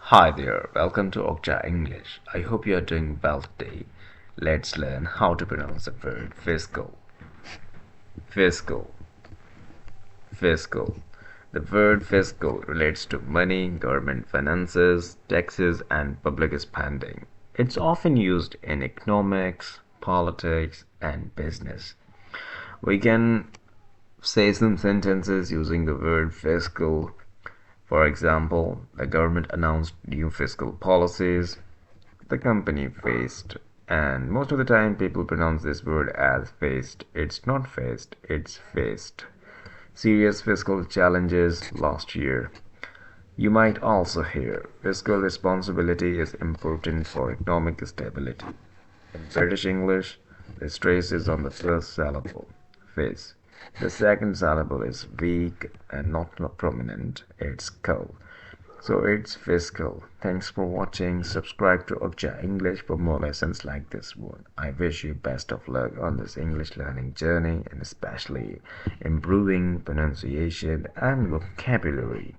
Hi there, welcome to Orcja English. I hope you are doing well today. Let's learn how to pronounce the word fiscal. Fiscal. Fiscal. The word fiscal relates to money, government finances, taxes, and public spending. It's often used in economics, politics, and business. We can say some sentences using the word fiscal. For example, the government announced new fiscal policies, the company faced, and most of the time people pronounce this word as faced. It's not faced, it's faced. Serious fiscal challenges last year. You might also hear fiscal responsibility is important for economic stability. In British English, the stress is on the first syllable, fiss. The second syllable is weak and not prominent. It's cal. So it's fiscal. Thanks for watching. Subscribe to Orcja English for more lessons like this one. I wish you best of luck on this English learning journey and especially improving pronunciation and vocabulary.